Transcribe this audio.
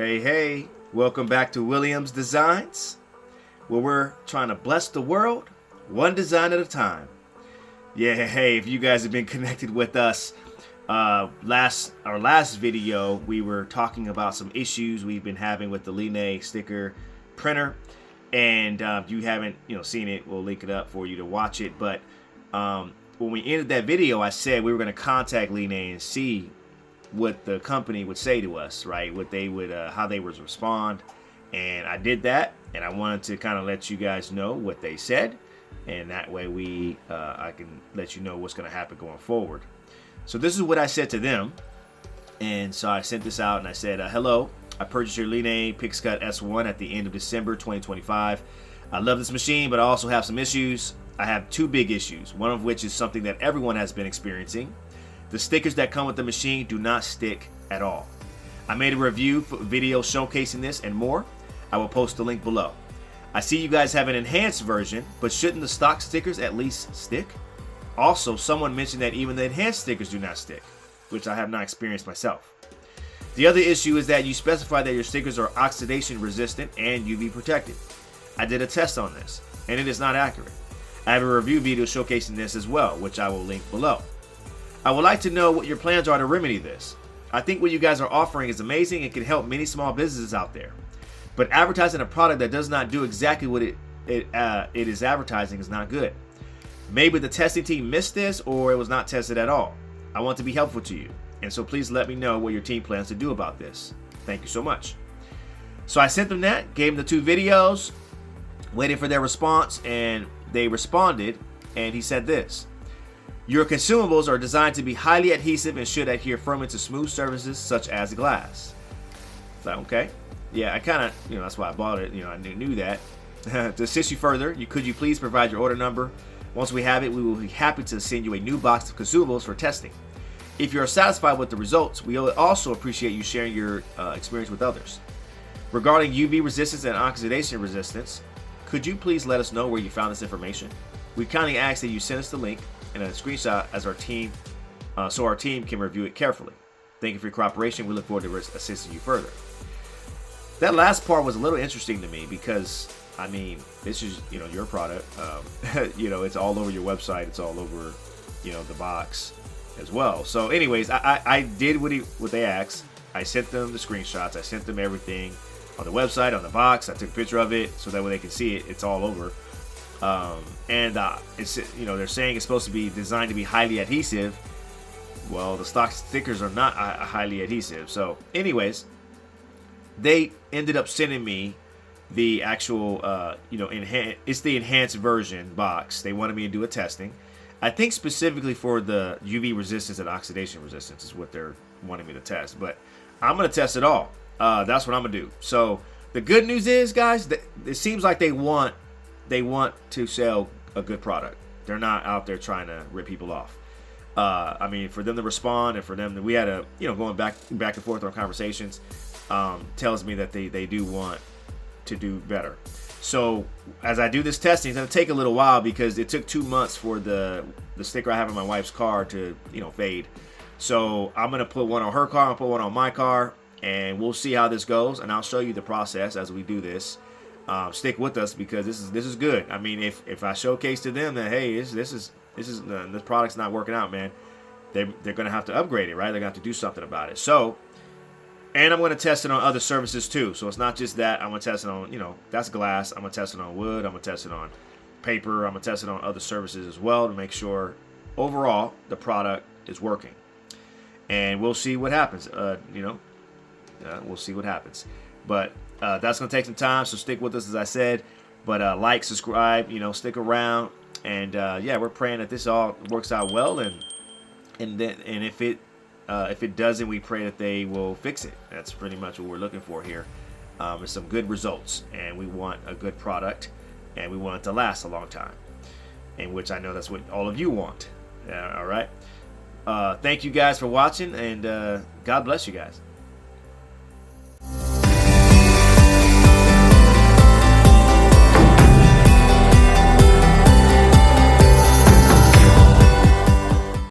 Hey, welcome back to Williams Designs, where we're trying to bless the world one design at a time. Yeah, hey, if you guys have been connected with us, our last video, we were talking about some issues we've been having with the Liene sticker printer, and if you haven't seen it, we'll link it up for you to watch it. But when we ended that video, I said we were going to contact Liene and see what the company would say to us, right? What they would, how they would respond, and I did that, and I wanted to kind of let you guys know what they said, and that way I can let you know what's going to happen going forward. So this is what I said to them, and so I sent this out, and I said, hello, I purchased your Liene PixCut S1 at the end of December 2025. I love this machine, but I also have some issues. I have two big issues, one of which is something that everyone has been experiencing. The stickers that come with the machine do not stick at all. I made a review video showcasing this and more. I will post the link below. I see you guys have an enhanced version, but shouldn't the stock stickers at least stick? Also, someone mentioned that even the enhanced stickers do not stick, which I have not experienced myself. The other issue is that you specify that your stickers are oxidation resistant and UV protected. I did a test on this, and it is not accurate. I have a review video showcasing this as well, which I will link below. I would like to know what your plans are to remedy this. I think what you guys are offering is amazing and can help many small businesses out there. But advertising a product that does not do exactly what it is advertising is not good. Maybe the testing team missed this, or it was not tested at all. I want to be helpful to you, and so please let me know what your team plans to do about this. Thank you so much. So I sent them that, gave them the two videos, waiting for their response, and they responded, and he said this: your consumables are designed to be highly adhesive and should adhere firmly to smooth surfaces such as glass. So, okay. Yeah, I kind of, that's why I bought it. I knew that. To assist you further, could you please provide your order number? Once we have it, we will be happy to send you a new box of consumables for testing. If you are satisfied with the results, we will also appreciate you sharing your experience with others. Regarding UV resistance and oxidation resistance, could you please let us know where you found this information? We kindly ask that you send us the link and a screenshot as our team, so our team can review it carefully. Thank you for your cooperation. We look forward to assisting you further. That last part was a little interesting to me because, I mean, this is, your product. It's all over your website. It's all over, the box as well. So anyways, I did what they asked. I sent them the screenshots. I sent them everything on the website, on the box. I took a picture of it so that way they can see it. It's all over. It's, they're saying it's supposed to be designed to be highly adhesive. Well, the stock stickers are not highly adhesive. So anyways, they ended up sending me the actual, it's the enhanced version box. They wanted me to do a testing. I think specifically for the UV resistance and oxidation resistance is what they're wanting me to test. But I'm going to test it all. That's what I'm going to do. So the good news is, guys, that it seems like they want to sell a good product. They're not out there trying to rip people off. I mean, for them to respond and for them to, we had a, going back and forth on conversations, tells me that they do want to do better. So as I do this testing, it's going to take a little while because it took 2 months for the sticker I have on my wife's car to, fade. So I'm going to put one on her car, I'll put one on my car, and we'll see how this goes. And I'll show you the process as we do this. Stick with us because this is good. I mean, if I showcase to them that, hey, this product's not working out, man, they're gonna have to upgrade it, right? They're gonna have to do something about it. So, and I'm gonna test it on other surfaces too. So it's not just that. I'm gonna test it on, that's glass. I'm gonna test it on wood. I'm gonna test it on paper. I'm gonna test it on other surfaces as well to make sure overall the product is working. And we'll see what happens. We'll see what happens. But that's going to take some time, so stick with us, as I said. But like, subscribe, stick around. And yeah, we're praying that this all works out well. And if it doesn't, we pray that they will fix it. That's pretty much what we're looking for here. Is some good results. And we want a good product. And we want it to last a long time. In which I know that's what all of you want. All right. Thank you guys for watching. And God bless you guys.